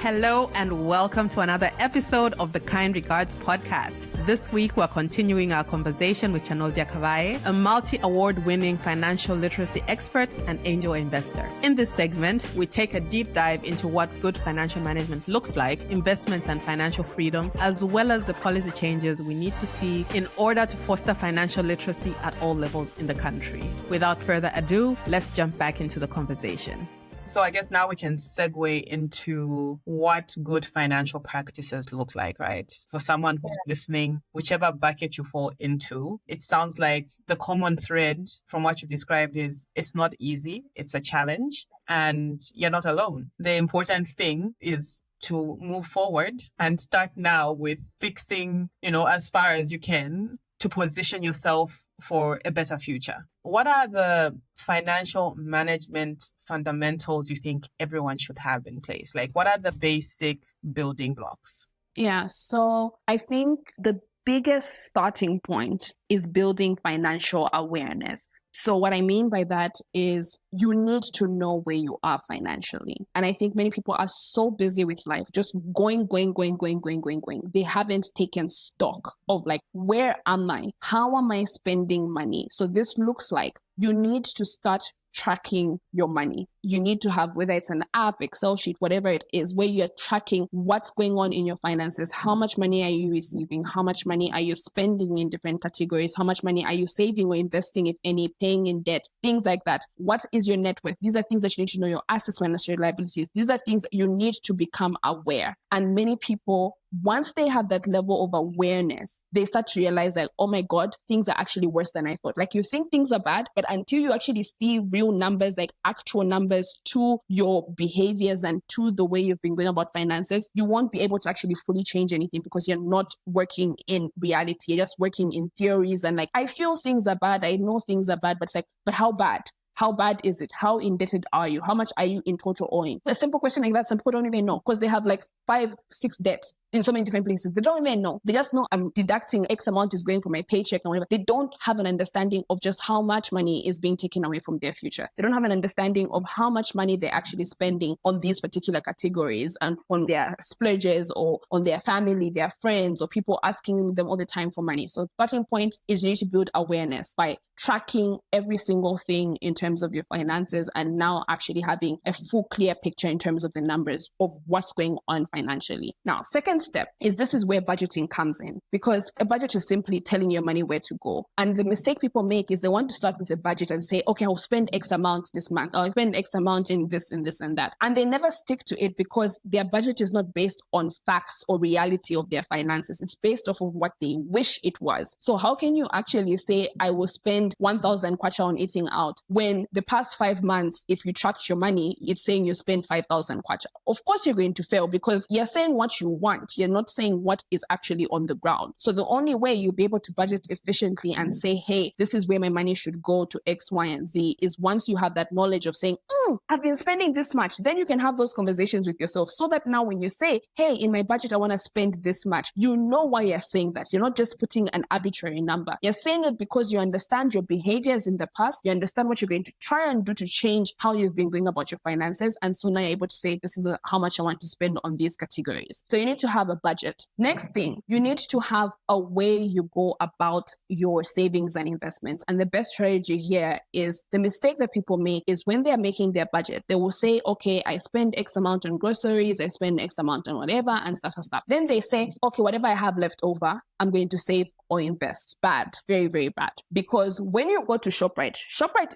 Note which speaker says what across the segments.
Speaker 1: Hello and welcome to another episode of the Kind Regards podcast. This week, we're continuing our conversation with Chanozya Kabaghe, a multi-award-winning financial literacy expert and angel investor. In this segment, we take a deep dive into what good financial management looks like, investments and financial freedom, as well as the policy changes we need to see in order to foster financial literacy at all levels in the country. Without further ado, let's jump back into the conversation. So I guess now we can segue into what good financial practices look like, right? For someone who's listening, whichever bucket you fall into, it sounds like the common thread from what you described is it's not easy, it's a challenge, and you're not alone. The important thing is to move forward and start now with fixing, as far as you can to position yourself for a better future. What are the financial management fundamentals you think everyone should have in place? Like, what are the basic building blocks?
Speaker 2: Yeah, so I think the biggest starting point is building financial awareness. So what I mean by that is you need to know where you are financially. And I think many people are so busy with life, just going. They haven't taken stock of like, where am I? How am I spending money? So this looks like you need to start tracking your money. You need to have, whether it's an app, Excel sheet, whatever it is, where you're tracking what's going on in your finances. How much money are you receiving? How much money are you spending in different categories? How much money are you saving or investing, if any, paying in debt, things like that. What is your net worth? These are things that you need to know, your assets minus your liabilities. These are things that you need to become aware. And many people, once they have that level of awareness, they start to realize like, oh my God, things are actually worse than I thought. Like, you think things are bad, but until you actually see real numbers, like actual numbers to your behaviors and to the way you've been going about finances, you won't be able to actually fully change anything because you're not working in reality. You're just working in theories and like, I feel things are bad. I know things are bad, but it's like, but how bad? How bad is it? How indebted are you? How much are you in total owing? A simple question like that, some people don't even know because they have like 5, 6 debts in so many different places. They don't even know. They just know I'm deducting X amount is going from my paycheck and whatever. They don't have an understanding of just how much money is being taken away from their future. They don't have an understanding of how much money they're actually spending on these particular categories and on their splurges or on their family, their friends, or people asking them all the time for money. So starting point is you need to build awareness by tracking every single thing in terms of your finances and now actually having a full clear picture in terms of the numbers of what's going on financially. Now, second step is this is where budgeting comes in, because a budget is simply telling your money where to go. And the mistake people make is they want to start with a budget and say, okay, I'll spend X amount this month. I'll spend X amount in this and this and that. And they never stick to it because their budget is not based on facts or reality of their finances. It's based off of what they wish it was. So how can you actually say, I will spend 1,000 kwacha on eating out when the past 5 months, if you tracked your money, it's saying you spend 5,000 kwacha? Of course, you're going to fail because you're saying what you want. You're not saying what is actually on the ground. So the only way you'll be able to budget efficiently and say, hey, this is where my money should go to X, Y, and Z is once you have that knowledge of saying, I've been spending this much. Then you can have those conversations with yourself so that now when you say, hey, in my budget, I want to spend this much, you know why you're saying that. You're not just putting an arbitrary number. You're saying it because you understand your behaviors in the past. You understand what you're going to try and do to change how you've been going about your finances. And so now you're able to say, this is how much I want to spend on these categories. So you need to have a budget. Next thing, you need to have a way you go about your savings and investments. And the best strategy here is the mistake that people make is when they're making their budget, they will say, okay, I spend X amount on groceries, I spend X amount on whatever and stuff. Then they say, okay, whatever I have left over, I'm going to save or invest. Bad, very, very bad. Because when you go to ShopRite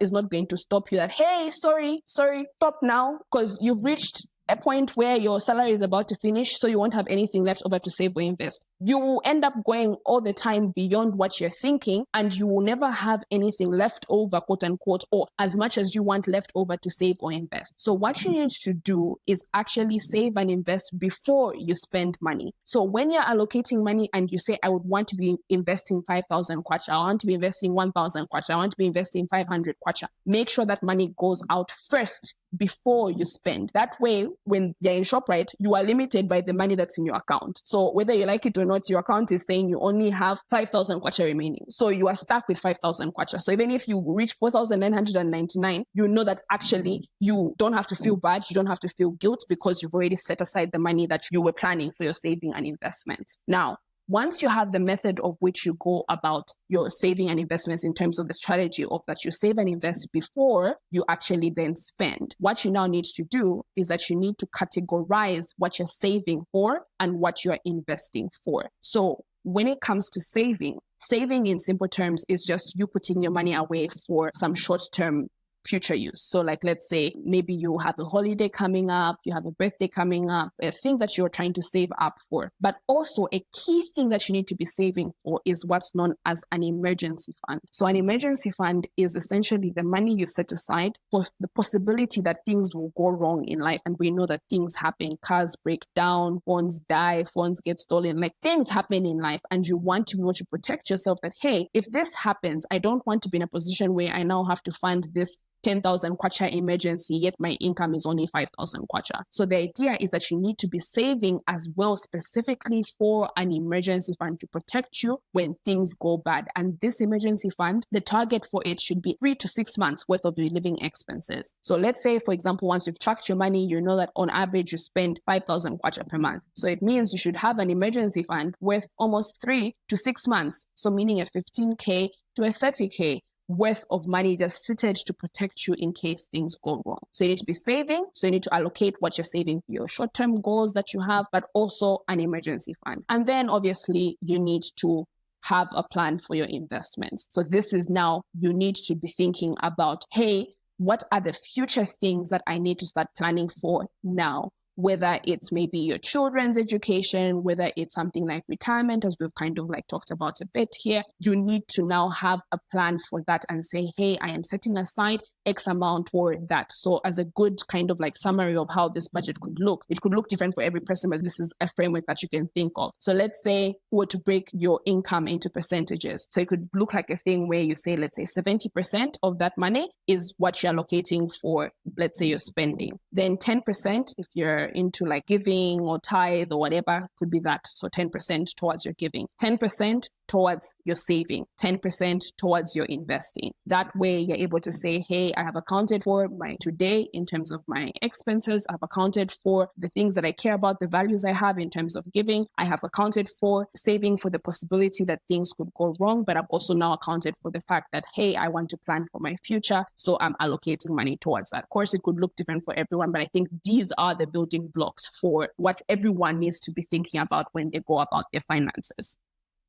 Speaker 2: is not going to stop you that, hey, sorry, stop now, because you've reached a point where your salary is about to finish, so you won't have anything left over to save or invest. You will end up going all the time beyond what you're thinking, and you will never have anything left over, quote unquote, or as much as you want left over to save or invest. So what you need to do is actually save and invest before you spend money. So when you're allocating money and you say, I would want to be investing 5,000 kwacha, I want to be investing 1,000 kwacha, I want to be investing 500 kwacha, make sure that money goes out first before you spend. That way, when you're in ShopRite, you are limited by the money that's in your account. So whether you like it or not, your account is saying you only have 5,000 kwacha remaining. So you are stuck with 5,000 kwacha. So even if you reach 4,999, you know that actually you don't have to feel bad. You don't have to feel guilt because you've already set aside the money that you were planning for your saving and investments. Now, once you have the method of which you go about your saving and investments in terms of the strategy of that you save and invest before you actually then spend, what you now need to do is that you need to categorize what you're saving for and what you're investing for. So when it comes to saving in simple terms is just you putting your money away for some short-term future use. So like, let's say maybe you have a holiday coming up, you have a birthday coming up, a thing that you're trying to save up for. But also a key thing that you need to be saving for is what's known as an emergency fund. So an emergency fund is essentially the money you set aside for the possibility that things will go wrong in life. And we know that things happen, cars break down, phones die, phones get stolen, like things happen in life. And you want to be able to protect yourself that, hey, if this happens, I don't want to be in a position where I now have to fund this 10,000 kwacha emergency, yet my income is only 5,000 kwacha. So the idea is that you need to be saving as well, specifically for an emergency fund to protect you when things go bad. And this emergency fund, the target for it should be 3 to 6 months worth of your living expenses. So let's say, for example, once you've tracked your money, you know that on average you spend 5,000 kwacha per month. So it means you should have an emergency fund worth almost 3 to 6 months. So meaning a 15K to a 30K worth of money just seated to protect you in case things go wrong. So you need to be saving. So you need to allocate what you're saving for your short-term goals that you have, but also an emergency fund. And then obviously you need to have a plan for your investments. So this is now, you need to be thinking about, hey, what are the future things that I need to start planning for now? Whether it's maybe your children's education, whether it's something like retirement, as we've kind of like talked about a bit here, you need to now have a plan for that and say, hey, I am setting aside X amount for that. So as a good kind of like summary of how this budget could look, it could look different for every person, but this is a framework that you can think of. So let's say we were to break your income into percentages. So it could look like a thing where you say, let's say 70% of that money is what you're allocating for, let's say you're spending. Then 10%, if you're into like giving or tithe or whatever, could be that. So 10% towards your giving, 10% towards your saving, 10% towards your investing. That way you're able to say, hey, I have accounted for my today in terms of my expenses. I've accounted for the things that I care about, the values I have in terms of giving. I have accounted for saving for the possibility that things could go wrong, but I've also now accounted for the fact that, hey, I want to plan for my future. So I'm allocating money towards that. Of course, it could look different for everyone, but I think these are the building blocks for what everyone needs to be thinking about when they go about their finances.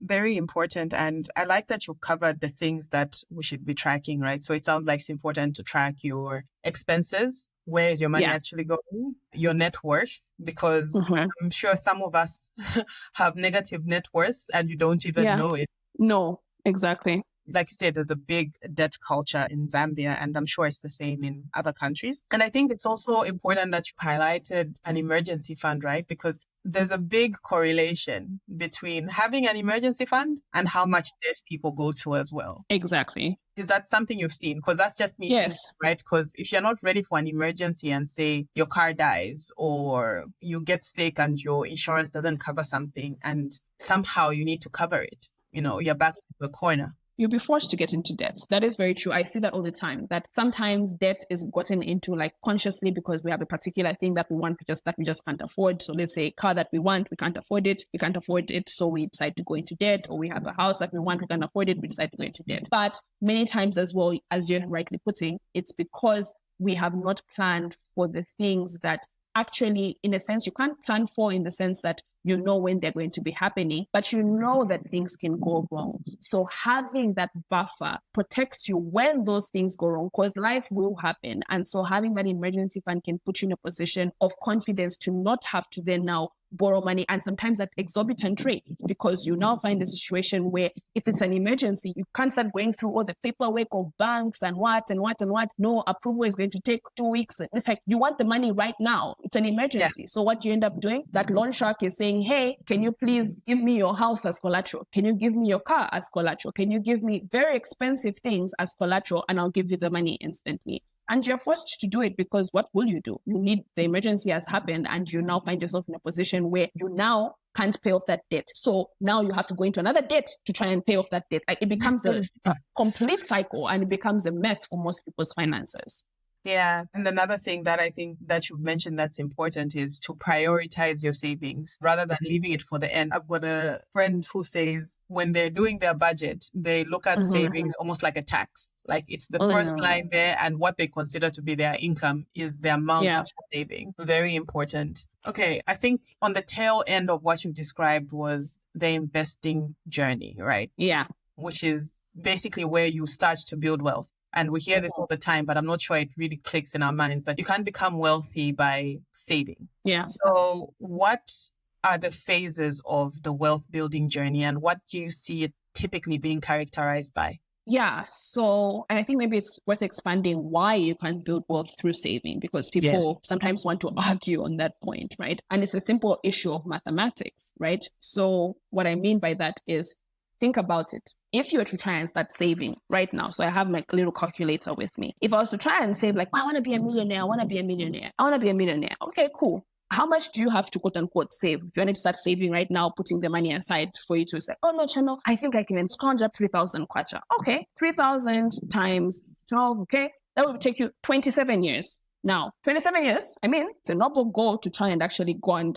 Speaker 1: Very important. And I like that you covered the things that we should be tracking, right? So it sounds like it's important to track your expenses. Where is your money actually going? Your net worth, because I'm sure some of us have negative net worth and you don't even know it.
Speaker 2: No, exactly.
Speaker 1: Like you said, there's a big debt culture in Zambia, and I'm sure it's the same in other countries. And I think it's also important that you highlighted an emergency fund, right? Because there's a big correlation between having an emergency fund and how much debt people go to as well.
Speaker 2: Exactly.
Speaker 1: Is that something you've seen? Because that's just me,
Speaker 2: yes,
Speaker 1: right? Because if you're not ready for an emergency and say your car dies or you get sick and your insurance doesn't cover something and somehow you need to cover it, you know, you're back to the corner.
Speaker 2: You'll be forced to get into debt. That is very true. I see that all the time, that sometimes debt is gotten into like consciously because we have a particular thing that we want that we just can't afford. So let's say a car that we want, we can't afford it. We can't afford it. So we decide to go into debt. Or we have a house that we want, we can't afford it. We decide to go into debt. But many times as well, as you're rightly putting, it's because we have not planned for the things that actually, in a sense, you can't plan for, in the sense that you know when they're going to be happening, but you know that things can go wrong. So having that buffer protects you when those things go wrong, because life will happen. And so having that emergency fund can put you in a position of confidence to not have to then now borrow money, and sometimes at exorbitant rates, because you now find a situation where if it's an emergency, you can't start going through all the paperwork of banks and what. No, approval is going to take 2 weeks. It's like you want the money right now. It's an emergency. So what you end up doing, that loan shark is saying, hey, can you please give me your house as collateral? Can you give me your car as collateral? Can you give me very expensive things as collateral, and I'll give you the money instantly? And you're forced to do it because what will you do? The emergency has happened and you now find yourself in a position where you now can't pay off that debt. So now you have to go into another debt to try and pay off that debt. Like, it becomes a complete cycle and it becomes a mess for most people's finances.
Speaker 1: Yeah. And another thing that I think that you've mentioned that's important is to prioritize your savings rather than leaving it for the end. I've got a friend who says when they're doing their budget, they look at savings almost like a tax. Like, it's the first line there, and what they consider to be their income is the amount of saving. Very important. Okay. I think on the tail end of what you've described was the investing journey, right?
Speaker 2: Yeah.
Speaker 1: Which is basically where you start to build wealth. And we hear this all the time, but I'm not sure it really clicks in our minds that you can't become wealthy by saving.
Speaker 2: Yeah.
Speaker 1: So what are the phases of the wealth building journey, and what do you see it typically being characterized by?
Speaker 2: Yeah. So, and I think maybe it's worth expanding why you can build wealth through saving, because people sometimes want to argue on that point, right? And it's a simple issue of mathematics, right? So what I mean by that is, think about it. If you were to try and start saving right now, so I have my little calculator with me. If I was to try and save, like, I want to be a millionaire, I want to be a millionaire, I want to be a millionaire. Okay, cool. How much do you have to, quote unquote, save? If you want to start saving right now, putting the money aside for you to say, oh no, Chano, I think I can scrounge up 3,000 kwacha. Okay, 3,000 times 12, okay? That will take you 27 years. Now, 27 years, I mean, it's a noble goal to try and actually go and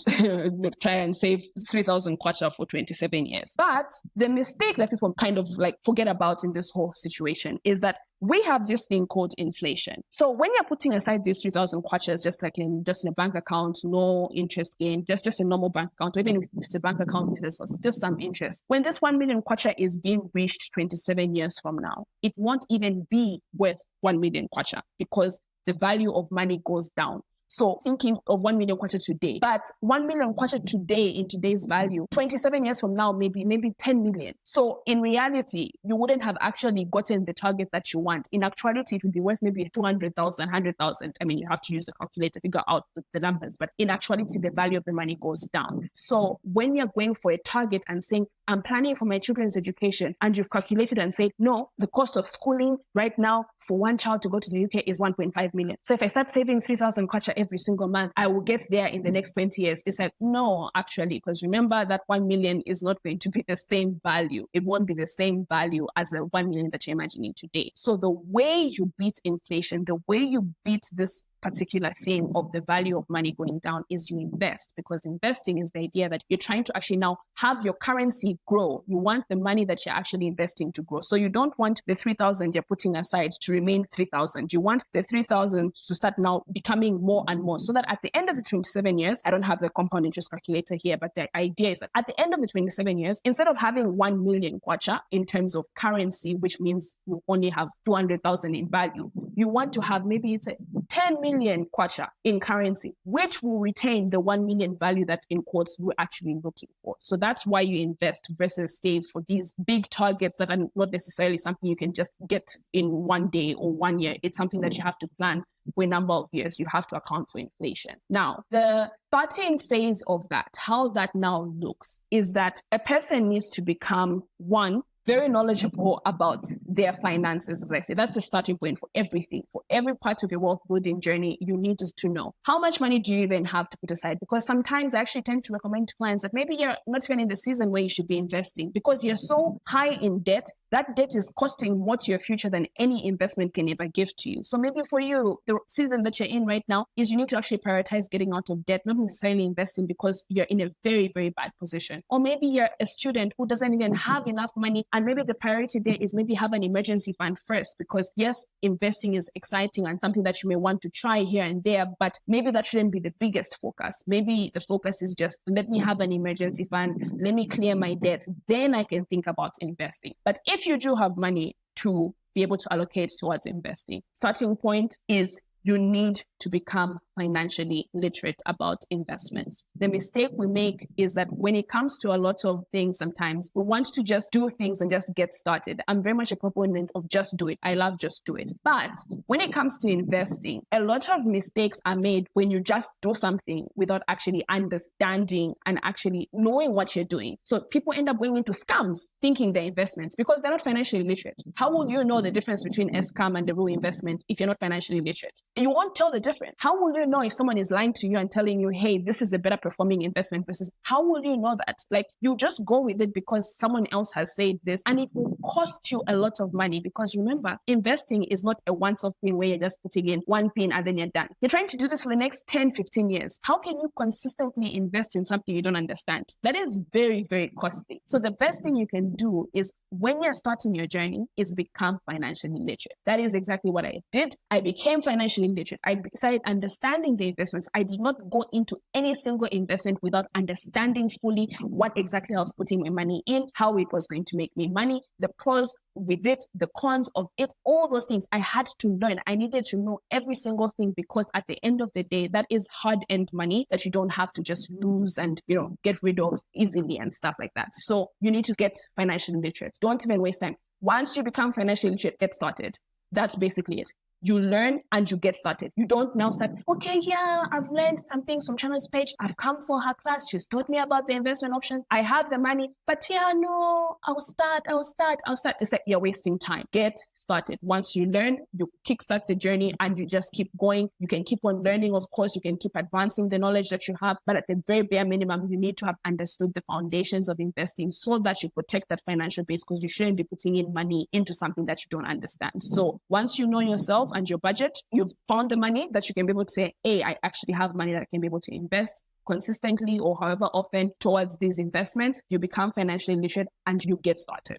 Speaker 2: try and save 3,000 kwacha for 27 years. But the mistake that people kind of like forget about in this whole situation is that we have this thing called inflation. So when you're putting aside these 3,000 kwachas, just in a bank account, no interest gain, just a normal bank account, or even if it's a bank account, there's just some interest. When this 1 million kwacha is being reached 27 years from now, it won't even be worth 1 million kwacha, because the value of money goes down. So thinking of 1 million kwacha today, but 1 million kwacha today in today's value, 27 years from now, maybe 10 million. So in reality, you wouldn't have actually gotten the target that you want. In actuality, it would be worth maybe 200,000, 100,000. I mean, you have to use the calculator to figure out the numbers, but in actuality, the value of the money goes down. So when you're going for a target and saying, I'm planning for my children's education, and you've calculated and said, no, the cost of schooling right now for one child to go to the UK is 1.5 million. So if I start saving 3,000 kwacha every single month, I will get there in the next 20 years. It's like, no, actually, because remember that 1 million is not going to be the same value. It won't be the same value as the 1 million that you're imagining today. So the way you beat inflation, the way you beat this particular thing of the value of money going down is you invest, because investing is the idea that you're trying to actually now have your currency grow. You want the money that you're actually investing to grow. So you don't want the 3,000 you're putting aside to remain 3,000. You want the 3,000 to start now becoming more and more, so that at the end of the 27 years, I don't have the compound interest calculator here, but the idea is that at the end of the 27 years, instead of having 1 million kwacha in terms of currency, which means you only have 200,000 in value, you want to have maybe it's a 10 million kwacha in currency, which will retain the 1 million value that in quotes we're actually looking for. So that's why you invest versus save for these big targets that are not necessarily something you can just get in one day or 1 year. It's something that you have to plan for a number of years. You have to account for inflation. Now, the starting phase of that, how that now looks, is that a person needs to become, one, very knowledgeable about their finances. As I say, that's the starting point for everything. For every part of your wealth building journey, you need to know how much money do you even have to put aside? Because sometimes I actually tend to recommend to clients that maybe you're not even in the season where you should be investing, because you're so high in debt. That debt is costing more to your future than any investment can ever give to you. So maybe for you, the season that you're in right now is you need to actually prioritize getting out of debt, not necessarily investing, because you're in a very, very bad position. Or maybe you're a student who doesn't even have enough money, and maybe the priority there is maybe have an emergency fund first, because yes, investing is exciting and something that you may want to try here and there, but maybe that shouldn't be the biggest focus. Maybe the focus is just, let me have an emergency fund, let me clear my debt, then I can think about investing. But if you do have money to be able to allocate towards investing, starting point is you need to become financially literate about investments. The mistake we make is that when it comes to a lot of things, sometimes we want to just do things and just get started. I'm very much a proponent of just do it. I love just do it. But when it comes to investing, a lot of mistakes are made when you just do something without actually understanding and actually knowing what you're doing. So people end up going into scams thinking they're investments because they're not financially literate. How will you know the difference between a scam and the real investment if you're not financially literate? You won't tell the difference. How will you know if someone is lying to you and telling you, hey, this is a better performing investment versus, how will you know that? Like, you just go with it because someone else has said this, and it will cost you a lot of money because remember, investing is not a once-off thing where you're just putting in one pin and then you're done. You're trying to do this for the next 10, 15 years. How can you consistently invest in something you don't understand? That is very, very costly. So the best thing you can do is when you're starting your journey is become financially literate. That is exactly what I did. I became financially literate. I started understanding the investments. I did not go into any single investment without understanding fully what exactly I was putting my money in, how it was going to make me money, the pros with it, the cons of it, all those things I had to learn. I needed to know every single thing because at the end of the day, that is hard-earned money that you don't have to just lose and, get rid of easily and stuff like that. So you need to get financially literate. Don't even waste time. Once you become financially literate, get started. That's basically it. You learn and you get started. You don't now start, okay, yeah, I've learned some things from Chano's page. I've come for her class. She's taught me about the investment options. I have the money, but yeah, no, I'll start. It's like you're wasting time. Get started. Once you learn, you kickstart the journey and you just keep going. You can keep on learning, of course. You can keep advancing the knowledge that you have, but at the very bare minimum, you need to have understood the foundations of investing so that you protect that financial base because you shouldn't be putting in money into something that you don't understand. So once you know yourself and your budget, you've found the money that you can be able to say, hey, I actually have money that I can be able to invest consistently or however often towards these investments, you become financially literate and you get started.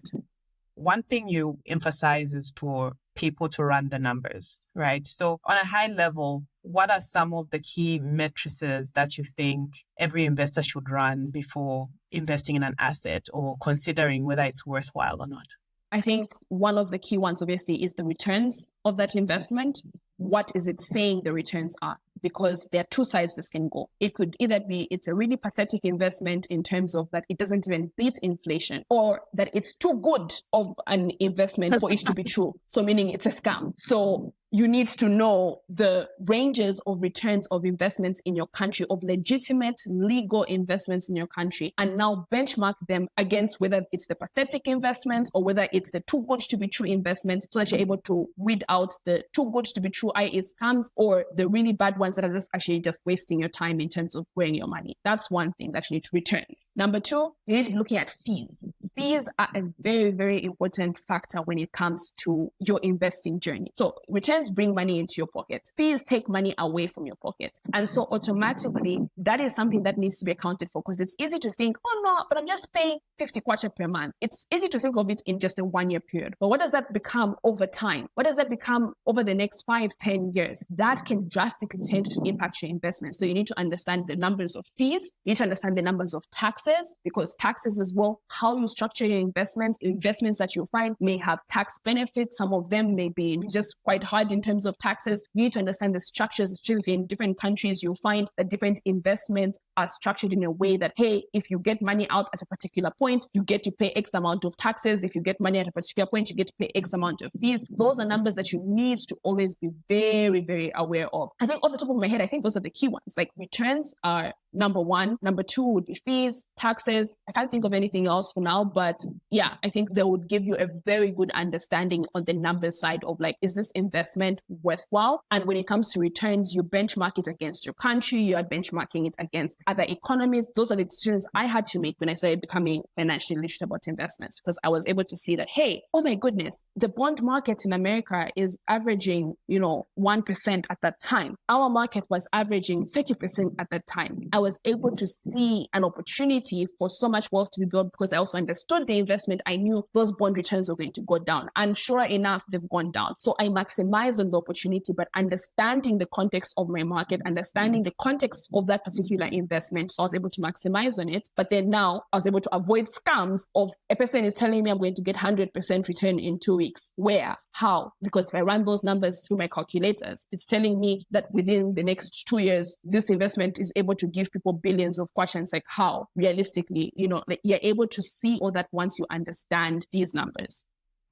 Speaker 1: One thing you emphasize is for people to run the numbers, right? So on a high level, what are some of the key matrices that you think every investor should run before investing in an asset or considering whether it's worthwhile or not?
Speaker 2: I think one of the key ones, obviously, is the returns of that investment. What is it saying the returns are? Because there are two sides this can go. It could either be it's a really pathetic investment in terms of that it doesn't even beat inflation, or that it's too good of an investment for it to be true. So meaning it's a scam. So you need to know the ranges of returns of investments in your country, of legitimate legal investments in your country, and now benchmark them against whether it's the pathetic investments or whether it's the too good to be true investments, so that you're able to weed out the too good to be true, i.e. scams, or the really bad ones that are just actually just wasting your time in terms of growing your money. That's one thing that you need to returns. Number two, you need to be looking at fees. Fees are a very, very important factor when it comes to your investing journey. So returns bring money into your pocket. Fees take money away from your pocket. And so automatically, that is something that needs to be accounted for, because it's easy to think, oh no, but I'm just paying 50 kwacha per month. It's easy to think of it in just a 1 year period. But what does that become over time? What does that become over the next 5-10 years? That can drastically tend to impact your investment. So you need to understand the numbers of fees. You need to understand the numbers of taxes, because taxes as well, how you structure your investments that you find may have tax benefits. Some of them may be just quite hard in terms of taxes. You need to understand the structures, especially in different countries. You'll find that different investments are structured in a way that, hey, if you get money out at a particular point, you get to pay X amount of taxes. If you get money at a particular point, you get to pay X amount of fees. Those are numbers that you need to always be very, very aware of. I think off the top of my head, I think those are the key ones. Like returns are number one. Number two would be fees, taxes. I can't think of anything else for now, but yeah, I think they would give you a very good understanding on the numbers side of like, is this investment worthwhile? And when it comes to returns, you benchmark it against your country, you are benchmarking it against other economies. Those are the decisions I had to make when I started becoming financially literate about investments, because I was able to see that, hey, oh my goodness, the bond market in America is averaging, 1% at that time. Our market was averaging 30% at that time. I was able to see an opportunity for so much wealth to be built because I also understood the investment. I knew those bond returns were going to go down, and sure enough, they've gone down. So I maximized on the opportunity, but understanding the context of my market, understanding the context of that particular investment. So I was able to maximize on it. But then now I was able to avoid scams of a person is telling me I'm going to get 100% return in 2 weeks. Where? How? Because if I run those numbers through my calculators, it's telling me that within the next 2 years, this investment is able to give people billions of questions. Like how? Realistically, like you're able to see all that once you understand these numbers.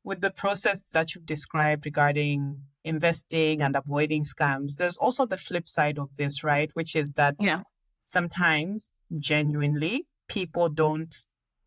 Speaker 1: With the process that you've described regarding investing and avoiding scams, there's also the flip side of this, right? Which is that sometimes genuinely people don't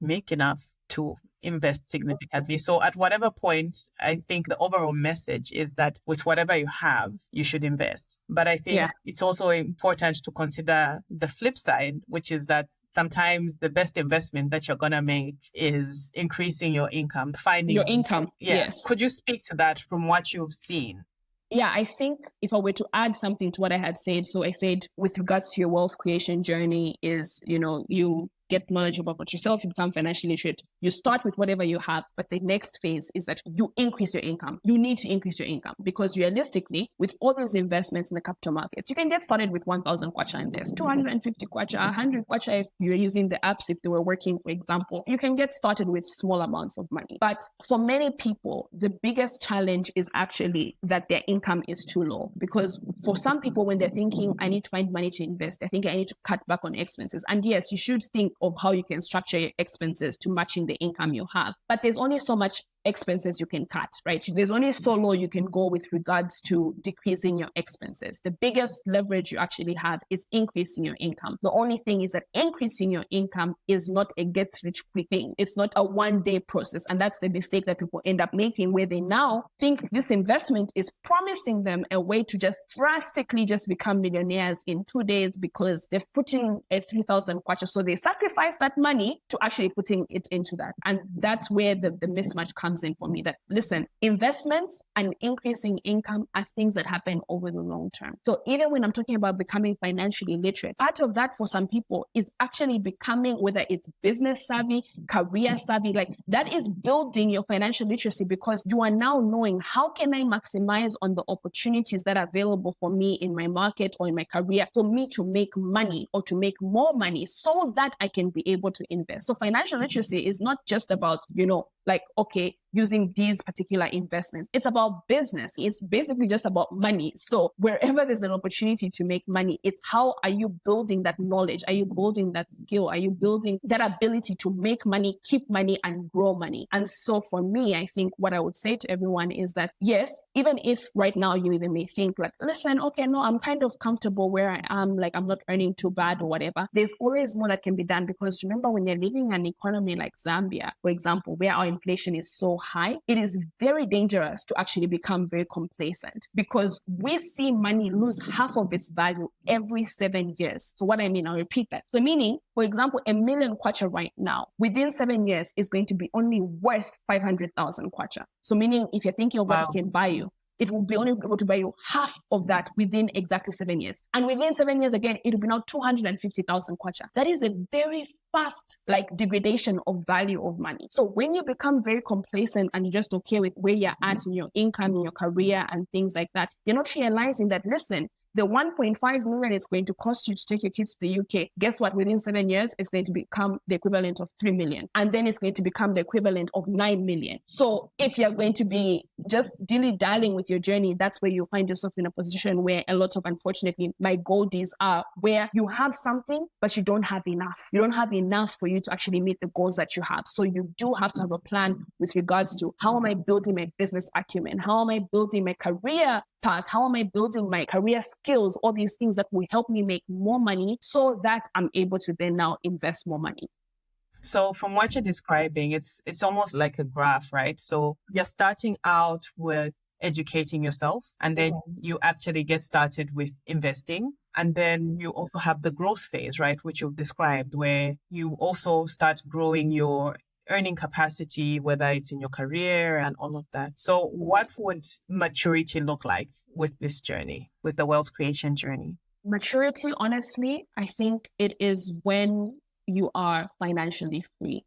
Speaker 1: make enough to invest significantly. So at whatever point, I think the overall message is that with whatever you have, you should invest. But I think it's also important to consider the flip side, which is that sometimes the best investment that you're going to make is increasing your income, finding
Speaker 2: your income. Yes.
Speaker 1: Could you speak to that from what you've seen?
Speaker 2: Yeah, I think if I were to add something to what I had said, so I said with regards to your wealth creation journey is, you get knowledgeable about yourself, you become financially literate. You start with whatever you have, but the next phase is that you increase your income. You need to increase your income because realistically, with all those investments in the capital markets, you can get started with 1,000 kwacha and there's 250 kwacha, 100 kwacha if you're using the apps, if they were working, for example. You can get started with small amounts of money. But for many people, the biggest challenge is actually that their income is too low. Because for some people, when they're thinking, I need to find money to invest, I think I need to cut back on expenses. And yes, you should think of how you can structure your expenses to matching the income you have. But there's only so much expenses you can cut, right? There's only so low you can go with regards to decreasing your expenses. The biggest leverage you actually have is increasing your income. The only thing is that increasing your income is not a get rich quick thing. It's not a one-day process. And that's the mistake that people end up making, where they now think this investment is promising them a way to just drastically just become millionaires in 2 days because they've put in a 3,000 kwacha. So they sacrifice that money to actually putting it into that. And that's where the mismatch comes in for me, that listen, investments and increasing income are things that happen over the long term. So even when I'm talking about becoming financially literate, part of that for some people is actually becoming, whether it's business savvy, career savvy, like that is building your financial literacy because you are now knowing how can I maximize on the opportunities that are available for me in my market or in my career for me to make money or to make more money so that I can be able to invest. So financial literacy is not just about, like, okay, using these particular investments. It's about business. It's basically just about money. So wherever there's an opportunity to make money, it's how are you building that knowledge? Are you building that skill? Are you building that ability to make money, keep money, and grow money? And so for me, I think what I would say to everyone is that, yes, even if right now you even may think like, listen, okay, no, I'm kind of comfortable where I am, like I'm not earning too bad or whatever. There's always more that can be done because remember when you're living in an economy like Zambia, for example, where our inflation is so high, it is very dangerous to actually become very complacent because we see money lose half of its value every 7 years. So what I mean, I'll repeat that. So meaning, for example, 1 million kwacha right now, within 7 years is going to be only worth 500,000 kwacha. So meaning if you're thinking of what it can buy you, it will be only able to buy you half of that within exactly 7 years. And within 7 years, again, it will be now 250,000 kwacha. That is a very fast degradation of value of money. So when you become very complacent and you're just okay with where you're at in your income, in your career and things like that, you're not realizing that, listen, the 1.5 million it's going to cost you to take your kids to the UK. Guess what? Within 7 years, it's going to become the equivalent of 3 million. And then it's going to become the equivalent of 9 million. So if you're going to be just dilly-dallying with your journey, that's where you find yourself in a position where a lot of, unfortunately, my goldies are where you have something, but you don't have enough. You don't have enough for you to actually meet the goals that you have. So you do have to have a plan with regards to how am I building my business acumen? How am I building my career path? How am I building my career skills? All these things that will help me make more money so that I'm able to then now invest more money.
Speaker 1: So from what you're describing, it's almost like a graph, right? So you're starting out with educating yourself, and then you actually get started with investing. And then you also have the growth phase, right? Which you've described, where you also start growing your earning capacity, whether it's in your career and all of that. So what would maturity look like with this journey, with the wealth creation journey?
Speaker 2: Maturity, honestly, I think it is when you are financially free.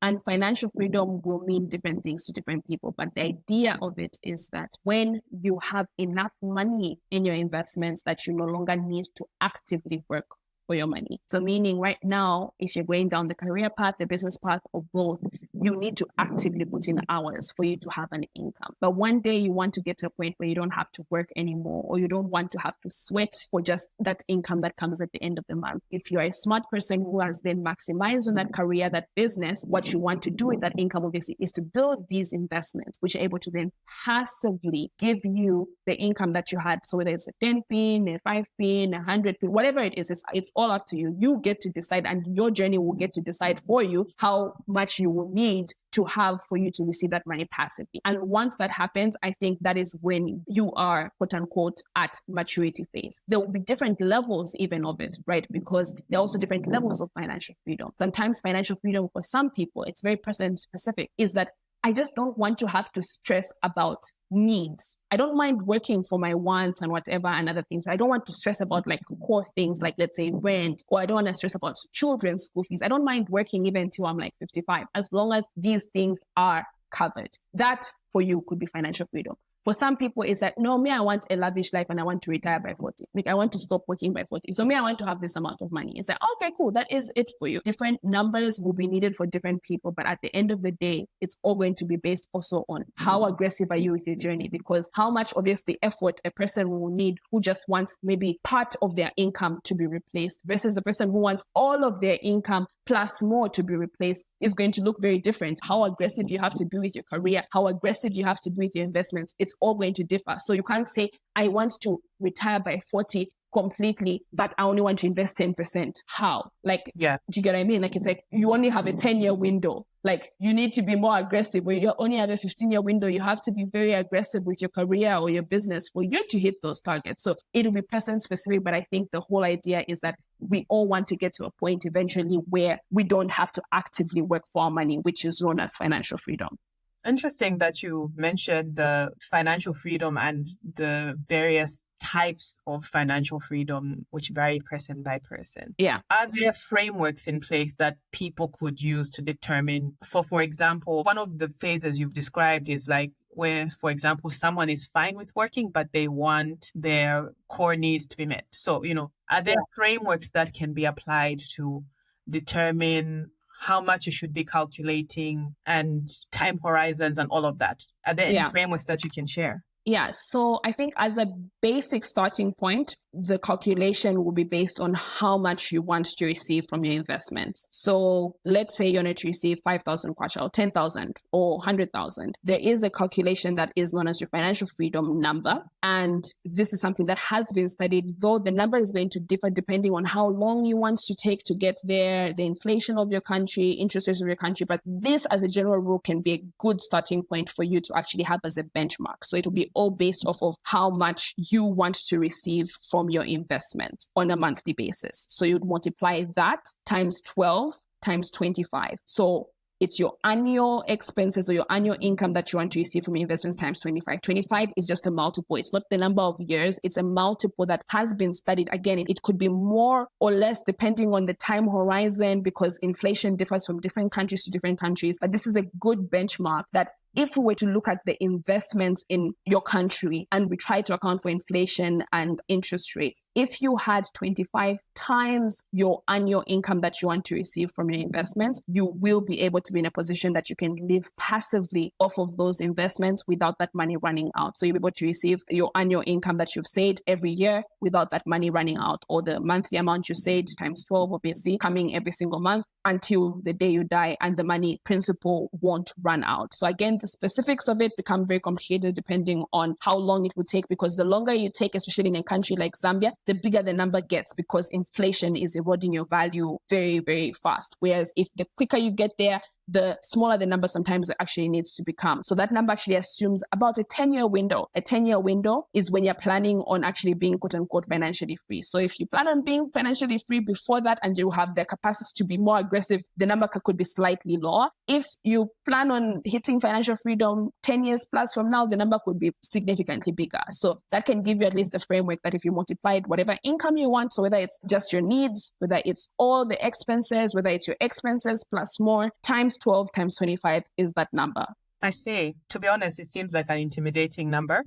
Speaker 2: And financial freedom will mean different things to different people. But the idea of it is that when you have enough money in your investments that you no longer need to actively work for your money. So meaning right now, if you're going down the career path, the business path, or both, you need to actively put in hours for you to have an income. But one day you want to get to a point where you don't have to work anymore, or you don't want to have to sweat for just that income that comes at the end of the month. If you're a smart person who has then maximized on that career, that business, what you want to do with that income obviously is to build these investments, which are able to then passively give you the income that you had. So whether it's a 10 pin, a 5 pin, 100 pin, whatever it is, it's all up to you. You get to decide, and your journey will get to decide for you how much you will need to have for you to receive that money passively. And once that happens, I think that is when you are, quote unquote, at maturity phase. There will be different levels even of it, right? Because there are also different levels of financial freedom. Sometimes financial freedom for some people, it's very person specific, is that I just don't want to have to stress about needs. I don't mind working for my wants and whatever and other things. I don't want to stress about like core things like, let's say, rent, or I don't want to stress about children's school fees. I don't mind working even until I'm like 55, as long as these things are covered. That for you could be financial freedom. For some people, it's like, no, me, I want a lavish life and I want to retire by 40. Like, I want to stop working by 40. So me, I want to have this amount of money. It's like, okay, cool. That is it for you. Different numbers will be needed for different people. But at the end of the day, it's all going to be based also on how aggressive are you with your journey, because how much obviously effort a person will need who just wants maybe part of their income to be replaced versus the person who wants all of their income plus more to be replaced is going to look very different. How aggressive you have to be with your career, how aggressive you have to be with your investments, it's all going to differ. So you can't say, I want to retire by 40 completely, but I only want to invest 10%. How? Like,
Speaker 1: Yeah.
Speaker 2: do you get what I mean? Like, it's like you only have a 10-year window. Like, you need to be more aggressive. When you only have a 15-year window, you have to be very aggressive with your career or your business for you to hit those targets. So it'll be person specific, but I think the whole idea is that we all want to get to a point eventually where we don't have to actively work for our money, which is known as financial freedom.
Speaker 1: Interesting that you mentioned the financial freedom and the various types of financial freedom, which vary person by person.
Speaker 2: Yeah.
Speaker 1: Are there frameworks in place that people could use to determine? So, for example, one of the phases you've described is like where, for example, someone is fine with working, but they want their core needs to be met. So, are there frameworks that can be applied to determine how much you should be calculating and time horizons and all of that? Are there any frameworks that you can share?
Speaker 2: Yeah, so I think as a basic starting point, the calculation will be based on how much you want to receive from your investments. So let's say you want to receive 5,000 kwacha or 10,000 or 100,000. There is a calculation that is known as your financial freedom number. And this is something that has been studied, though the number is going to differ depending on how long you want to take to get there, the inflation of your country, interest rates of your country. But this, as a general rule, can be a good starting point for you to actually have as a benchmark. So it will be all based off of how much you want to receive from your investments on a monthly basis. So you'd multiply that times 12 times 25. So it's your annual expenses or your annual income that you want to receive from your investments times 25. 25 is just a multiple. It's not the number of years. It's a multiple that has been studied. Again, it could be more or less depending on the time horizon because inflation differs from different countries to different countries. But this is a good benchmark that if we were to look at the investments in your country and we try to account for inflation and interest rates, if you had 25 times your annual income that you want to receive from your investments, you will be able to be in a position that you can live passively off of those investments without that money running out. So you'll be able to receive your annual income that you've saved every year without that money running out, or the monthly amount you saved times 12, obviously, coming every single month until the day you die, and the money principal won't run out. So again, the specifics of it become very complicated depending on how long it would take, because the longer you take, especially in a country like Zambia, the bigger the number gets because inflation is eroding your value very, very fast. Whereas if the quicker you get there, the smaller the number sometimes actually needs to become. So that number actually assumes about a 10-year window. A 10-year window is when you're planning on actually being quote unquote financially free. So if you plan on being financially free before that and you have the capacity to be more aggressive, the number could be slightly lower. If you plan on hitting financial freedom 10 years plus from now, the number could be significantly bigger. So that can give you at least a framework that if you multiplied whatever income you want, so whether it's just your needs, whether it's all the expenses, whether it's your expenses plus more, times 12 times 25 is that number.
Speaker 1: I see. To be honest, it seems like an intimidating number.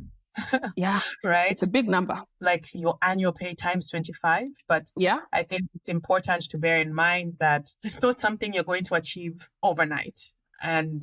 Speaker 2: Yeah.
Speaker 1: Right?
Speaker 2: It's a big number.
Speaker 1: Like your annual pay times 25. But
Speaker 2: yeah,
Speaker 1: I think it's important to bear in mind that it's not something you're going to achieve overnight. And,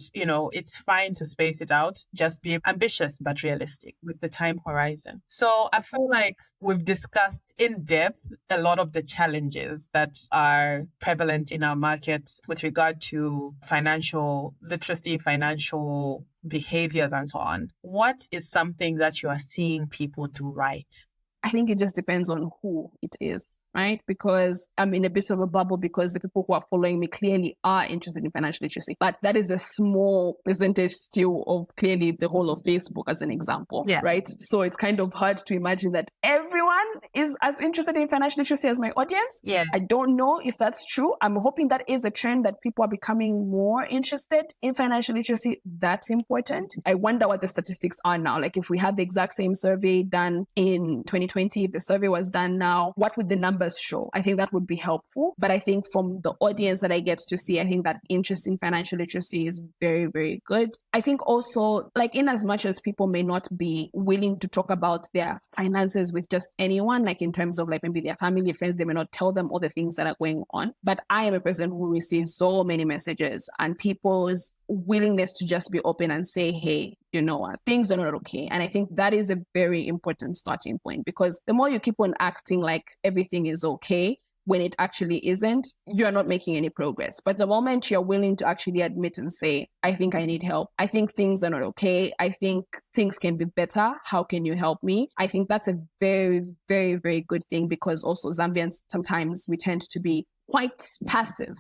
Speaker 1: it's fine to space it out. Just be ambitious, but realistic with the time horizon. So I feel like we've discussed in depth a lot of the challenges that are prevalent in our market with regard to financial literacy, financial behaviors, and so on. What is something that you are seeing people do right?
Speaker 2: I think it just depends on who it is, right? Because I'm in a bit of a bubble because the people who are following me clearly are interested in financial literacy. But that is a small percentage still of clearly the whole of Facebook as an example, right? So it's kind of hard to imagine that everyone is as interested in financial literacy as my audience.
Speaker 1: Yeah.
Speaker 2: I don't know if that's true. I'm hoping that is a trend that people are becoming more interested in financial literacy. That's important. I wonder what the statistics are now. Like if we had the exact same survey done in 2020, if the survey was done now, what would the numbers show? I think that would be helpful. But I think from the audience that I get to see, I think that interest in financial literacy is very, very good. I think also, like in as much as people may not be willing to talk about their finances with just anyone, like in terms of like maybe their family, friends, they may not tell them all the things that are going on. But I am a person who receives so many messages and people's willingness to just be open and say, hey, you know what, things are not okay. And I think that is a very important starting point, because the more you keep on acting like everything is okay, when it actually isn't, you're not making any progress. But the moment you're willing to actually admit and say, I think I need help, I think things are not okay, I think things can be better, how can you help me? I think that's a very, very, very good thing, because also Zambians, sometimes we tend to be quite passive,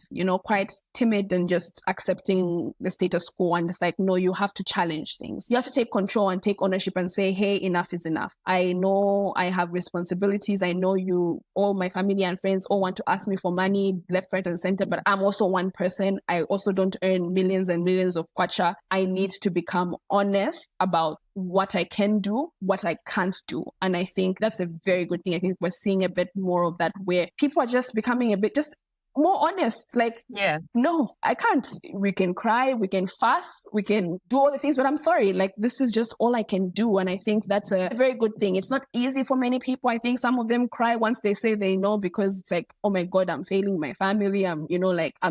Speaker 2: quite timid and just accepting the status quo. And it's like, no, you have to challenge things. You have to take control and take ownership and say, hey, enough is enough. I know I have responsibilities. I know all my family and friends all want to ask me for money left, right, and center, but I'm also one person. I also don't earn millions and millions of kwacha. I need to become honest about what I can do, what I can't do. And I think that's a very good thing. I think we're seeing a bit more of that, where people are just becoming a bit just more honest. Like, no, I can't. We can cry, we can fuss, we can do all the things, but I'm sorry, like this is just all I can do. And I think that's a very good thing. It's not easy for many people. I think some of them cry once they say they know, because it's like, oh my God, I'm failing my family. I'm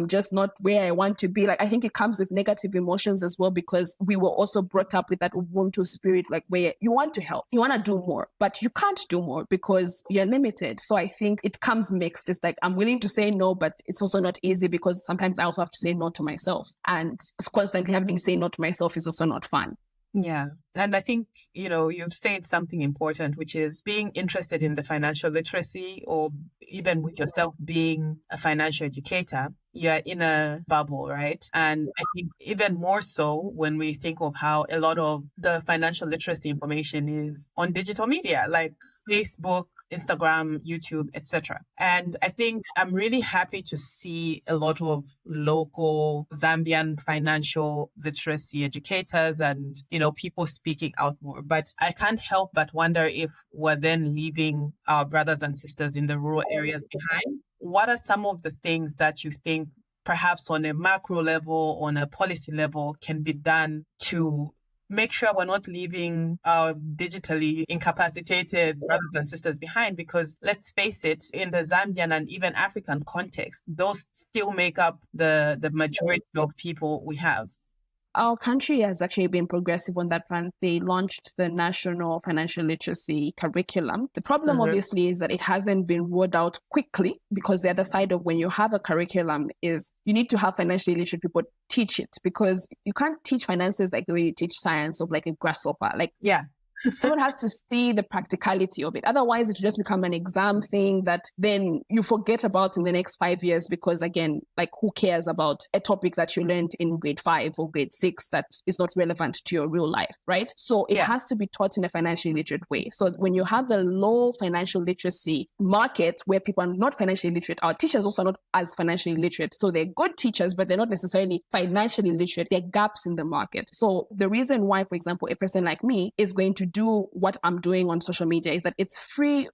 Speaker 2: just not where I want to be. Like, I think it comes with negative emotions as well, because we were also brought up with that Ubuntu spirit, like where you want to help, you want to do more, but you can't do more because you're limited. So I think it comes mixed. It's like, I'm willing to say no, but it's also not easy, because sometimes I also have to say no to myself, and constantly having to say no to myself is also not fun.
Speaker 1: Yeah. And I think, you've said something important, which is being interested in the financial literacy, or even with yourself being a financial educator, you're in a bubble, right? And I think even more so when we think of how a lot of the financial literacy information is on digital media, like Facebook, Instagram, YouTube, etc. And I think I'm really happy to see a lot of local Zambian financial literacy educators and, people speaking out more. But I can't help but wonder if we're then leaving our brothers and sisters in the rural areas behind. What are some of the things that you think perhaps on a macro level, on a policy level, can be done to make sure we're not leaving our digitally incapacitated brothers and sisters behind? Because let's face it, in the Zambian and even African context, those still make up the majority of people we have.
Speaker 2: Our country has actually been progressive on that front. They launched the National Financial Literacy Curriculum. The problem, obviously, is that it hasn't been rolled out quickly, because the other side of when you have a curriculum is you need to have financially literate people teach it, because you can't teach finances like the way you teach science of like a grasshopper. Someone has to see the practicality of it. Otherwise, it will just become an exam thing that then you forget about in the next 5 years, because again, like who cares about a topic that you learned in grade 5 or grade 6 that is not relevant to your real life, right? So it has to be taught in a financially literate way. So when you have a low financial literacy market where people are not financially literate, our teachers also are not as financially literate. So they're good teachers, but they're not necessarily financially literate. There are gaps in the market. So the reason why, for example, a person like me is going to do what I'm doing on social media is that it's free,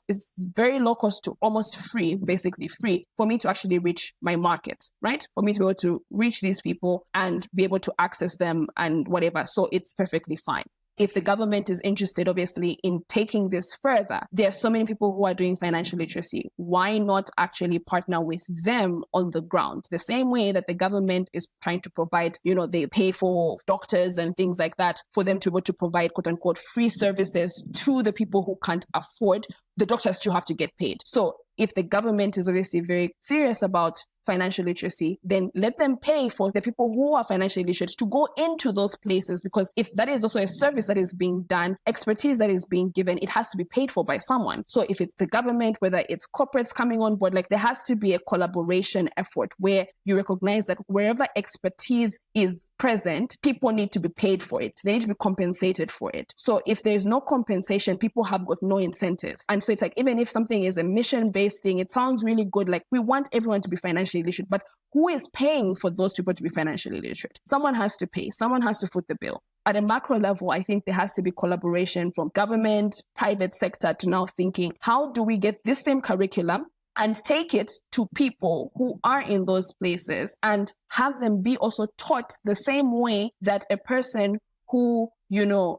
Speaker 2: it's very low cost to almost free, basically free for me to actually reach my market, right? For me to be able to reach these people and be able to access them and whatever. So it's perfectly fine. if the government is interested, obviously, in taking this further, there are so many people who are doing financial literacy. Why not actually partner with them on the ground? The same way that the government is trying to provide, they pay for doctors and things like that for them to be able to provide quote unquote free services to the people who can't afford, the doctors still have to get paid. So if the government is obviously very serious about financial literacy, then let them pay for the people who are financially literate to go into those places, because if that is also a service that is being done, expertise that is being given, it has to be paid for by someone. So if it's the government, whether it's corporates coming on board, like there has to be a collaboration effort where you recognize that wherever expertise is present, people need to be paid for it. They need to be compensated for it. So if there's no compensation, people have got no incentive. And so it's like, even if something is a mission-based thing, it sounds really good. Like we want everyone to be financially literate, but who is paying for those people to be financially literate? Someone has to pay. Someone has to foot the bill. At a macro level, I think there has to be collaboration from government, private sector to now thinking, how do we get this same curriculum and take it to people who are in those places and have them be also taught the same way that a person who,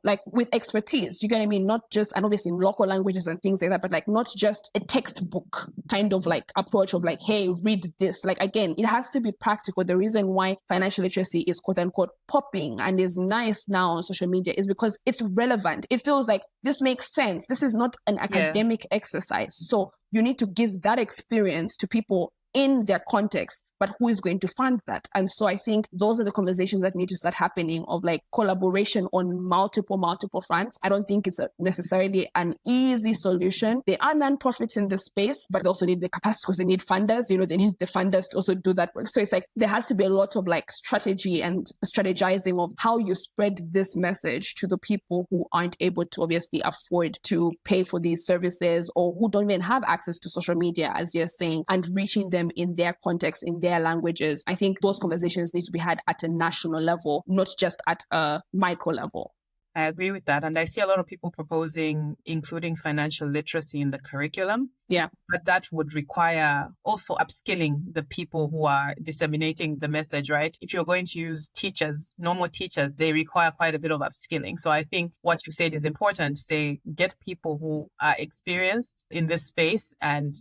Speaker 2: like with expertise, you get what I mean? Not just, and obviously in local languages and things like that, but like not just a textbook kind of like approach of like, hey, read this. Like, again, it has to be practical. The reason why financial literacy is quote unquote popping and is nice now on social media is because it's relevant. It feels like this makes sense. This is not an academic exercise. So you need to give that experience to people in their context, but who is going to fund that? And so I think those are the conversations that need to start happening of like collaboration on multiple fronts. I don't think it's necessarily an easy solution. There are nonprofits in the space, but they also need the capacity because they need funders. They need the funders to also do that work. So it's like there has to be a lot of like strategy and strategizing of how you spread this message to the people who aren't able to obviously afford to pay for these services or who don't even have access to social media, as you're saying, and reaching them in their context, in their languages. I think those conversations need to be had at a national level, not just at a micro level.
Speaker 1: I agree with that. And I see a lot of people proposing including financial literacy in the curriculum.
Speaker 2: Yeah.
Speaker 1: But that would require also upskilling the people who are disseminating the message, right? If you're going to use teachers, normal teachers, they require quite a bit of upskilling. So I think what you said is important. Say, get people who are experienced in this space and,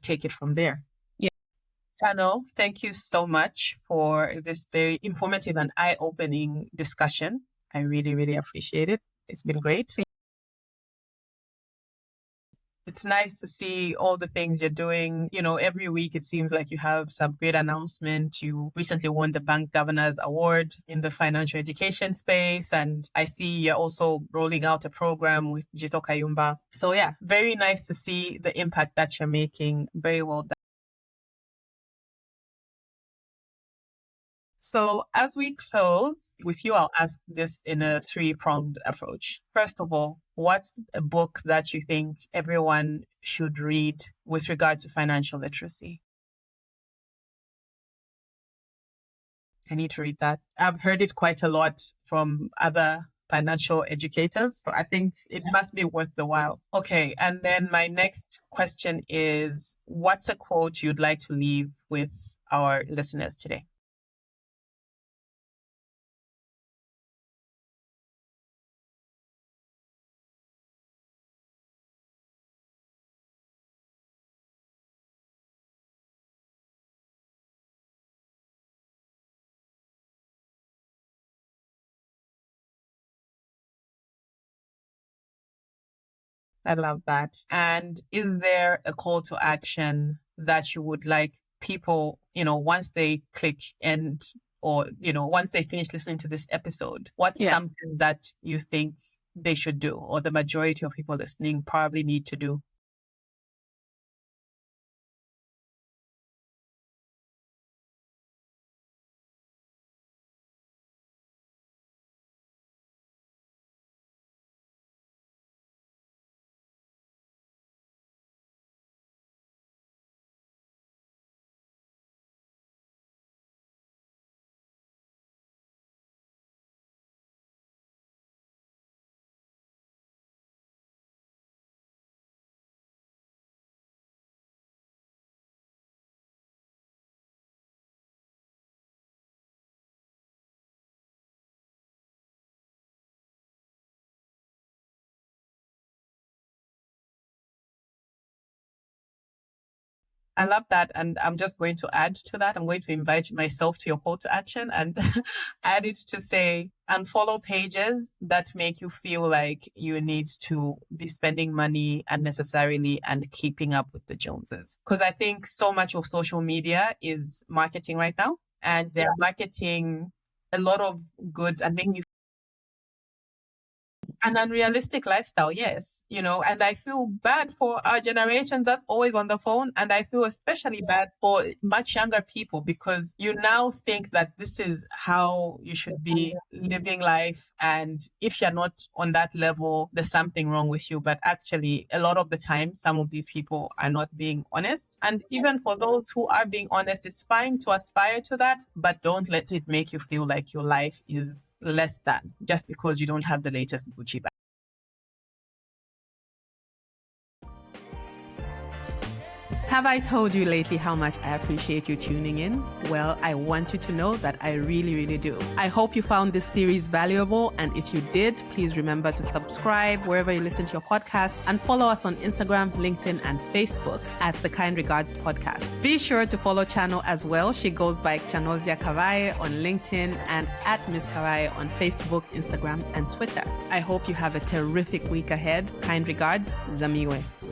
Speaker 1: take it from there. Chano, thank you so much for this very informative and eye-opening discussion. I really, really appreciate it. It's been great. It's nice to see all the things you're doing. Every week it seems like you have some great announcement. You recently won the Bank Governors Award in the financial education space. And I see you're also rolling out a program with Jito Kayumba. So yeah, very nice to see the impact that you're making. Very well done. So as we close with you, I'll ask this in a three-pronged approach. First of all, what's a book that you think everyone should read with regard to financial literacy? I need to read that. I've heard it quite a lot from other financial educators. So I think it must be worth the while. Okay. And then my next question is, what's a quote you'd like to leave with our listeners today? I love that. And is there a call to action that you would like people, once they click once they finish listening to this episode, what's something that you think they should do, or the majority of people listening probably need to do? I love that. And I'm just going to add to that. I'm going to invite myself to your call to action and add it to say, unfollow pages that make you feel like you need to be spending money unnecessarily and keeping up with the Joneses. Because I think so much of social media is marketing right now, and they're marketing a lot of goods and making you an unrealistic lifestyle, yes, and I feel bad for our generation that's always on the phone. And I feel especially bad for much younger people, because you now think that this is how you should be living life. And if you're not on that level, there's something wrong with you. But actually, a lot of the time, some of these people are not being honest. And even for those who are being honest, it's fine to aspire to that, but don't let it make you feel like your life is less than just because you don't have the latest Gucci bag. Have I told you lately how much I appreciate you tuning in? Well, I want you to know that I really, really do. I hope you found this series valuable. And if you did, please remember to subscribe wherever you listen to your podcasts, and follow us on Instagram, LinkedIn, and Facebook at The Kind Regards Podcast. Be sure to follow Chano as well. She goes by Chanozya Kabaghe on LinkedIn and at Miss Kabaghe on Facebook, Instagram, and Twitter. I hope you have a terrific week ahead. Kind regards, Zamiwe.